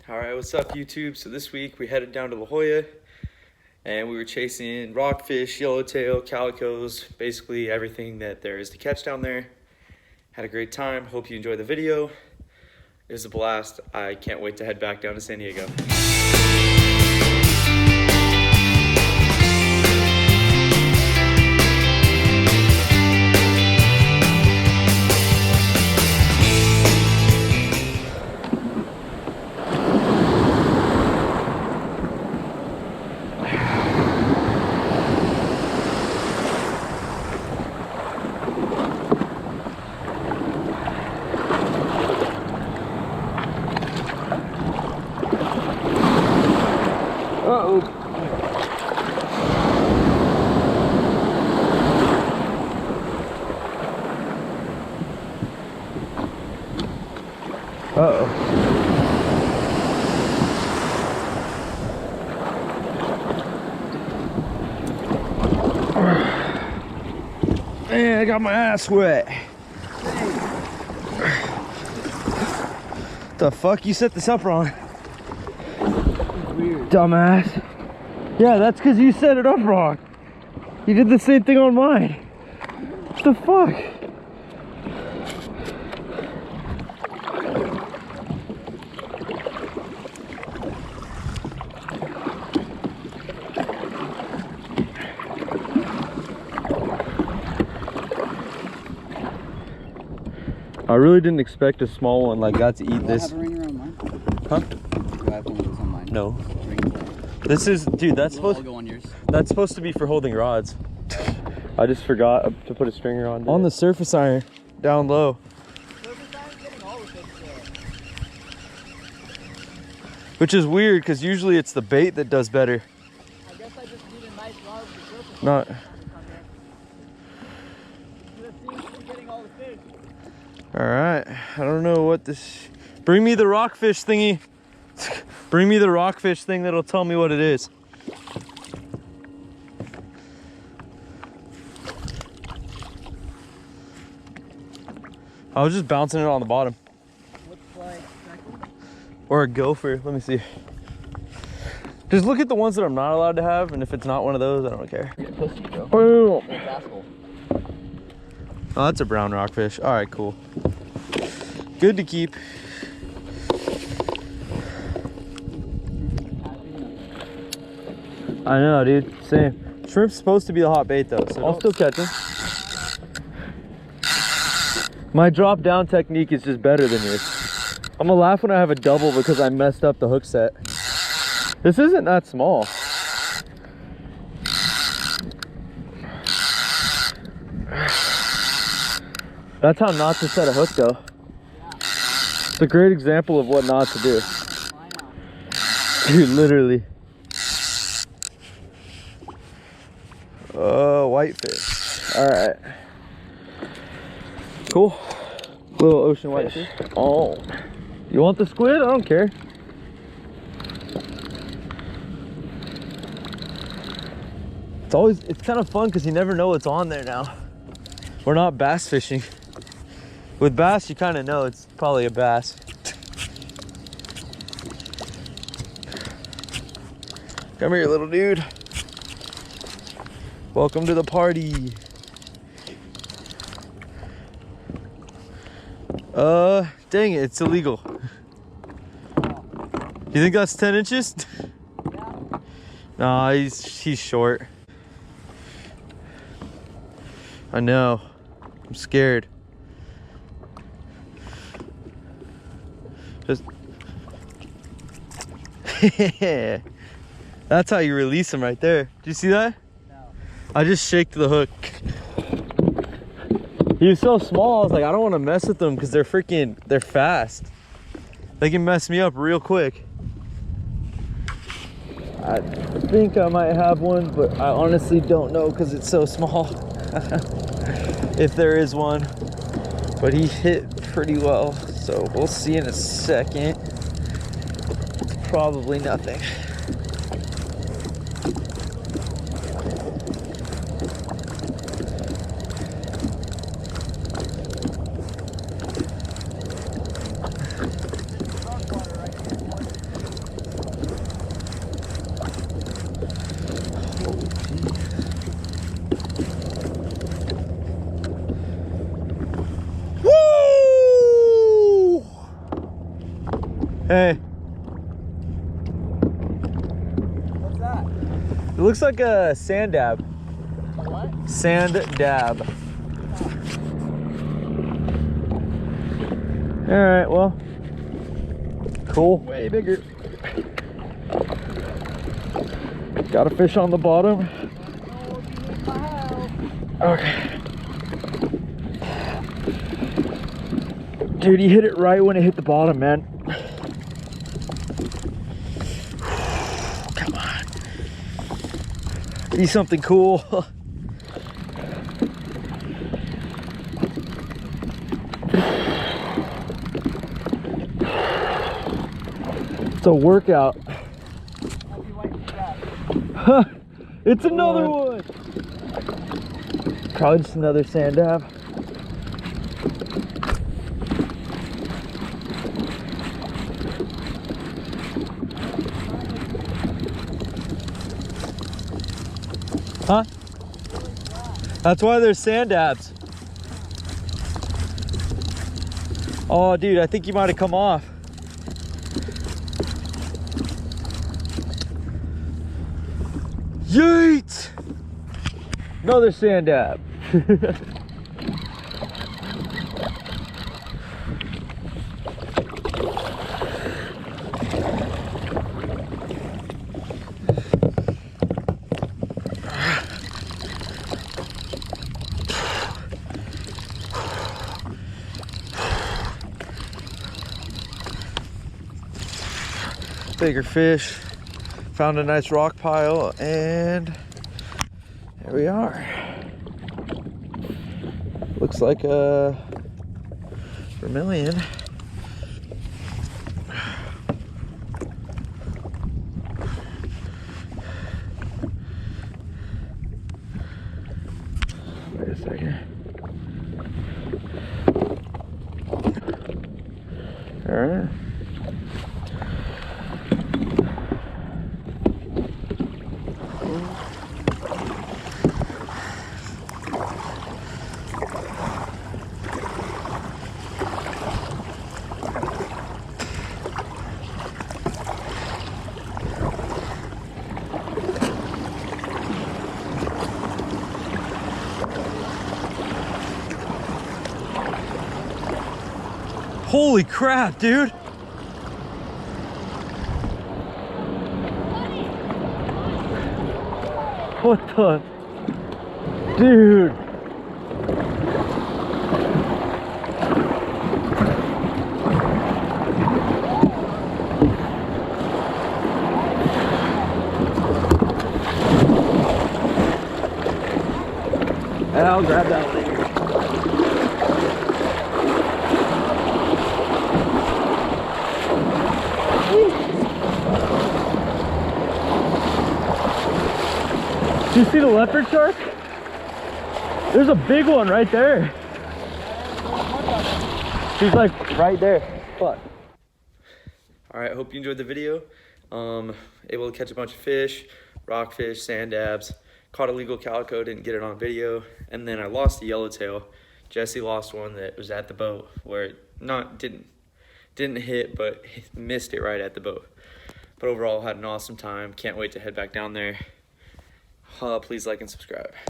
Alright, what's up YouTube? So this week we headed down to La Jolla and we were chasing rockfish, yellowtail, calicos, basically everything that there is to catch down there. Had a great time. Hope you enjoyed the video. It was a blast. I can't wait to head back down to San Diego. Uh-oh. Uh-oh. Man, I got my ass wet. The fuck? You set this up wrong. Weird. Dumbass. Yeah, that's because you set it up wrong. You did the same thing on mine. What the fuck? I really didn't expect a small one like that to eat this. Do I have a ringer on mine? Huh? Do I have one of those on mine? No. This is, dude, that's supposed go on yours. That's supposed to be for holding rods. I just forgot to put a stringer on. On the surface iron, down low. Which is weird because usually it's the bait that does better. I guess I just need a nice rod with the surface. Not. All right, I don't know what this. Bring me the rockfish thingy. Bring me the rockfish thing that'll tell me what it is. I was just bouncing it on the bottom. What's like or a gopher. Let me see. Just look at the ones that I'm not allowed to have, and if it's not one of those, I don't care. pussy, bro. Oh, Oh, that's a brown rockfish. All right, cool. Good to keep. I know, dude. Same. Shrimp's supposed to be the hot bait, though, so I'll still catch them. My drop down technique is just better than yours. I'm gonna laugh when I have a double because I messed up the hook set. This isn't that small. That's how not to set a hook, though. It's a great example of what not to do. Dude, literally. Whitefish. All right. Cool. Little ocean whitefish. Oh. You want the squid? I don't care. It's kind of fun because you never know what's on there now. We're not bass fishing. With bass, you kind of know it's probably a bass. Come here, little dude. Welcome to the party. Dang it, it's illegal. You think that's 10 inches? Yeah. Nah, he's short. I know. I'm scared. Just that's how you release them right there. Did you see that? No. I just shaked the hook. He was so small, I was like, I don't want to mess with them because they're fast. They can mess me up real quick. I think I might have one, but I honestly don't know because it's so small. If there is one. But he hit pretty well, so we'll see in a second. It's probably nothing. Hey. What's that? It looks like a sand dab. What? Sand dab. All right, well, cool. Way bigger. Got a fish on the bottom. Okay. Dude, you hit it right when it hit the bottom, man. Come on. Be something cool. It's a workout. Huh, it's another one. Probably just another sand dab. Huh? That's why there's sand dabs. Oh, dude, I think you might have come off. Yeet! Another sand dab. Bigger fish. Found a nice rock pile, and there we are. Looks like a vermilion. Wait a second. All right. Holy crap, dude. What the? Dude. And I'll grab that later. Do you see the leopard shark? There's a big one right there. She's like right there. Fuck. All right, hope you enjoyed the video. Able to catch a bunch of fish, rockfish, sand dabs. Caught a legal calico, didn't get it on video. And then I lost a yellowtail. Jesse lost one that was at the boat where it didn't hit, but missed it right at the boat. But overall, had an awesome time. Can't wait to head back down there. Please like and subscribe.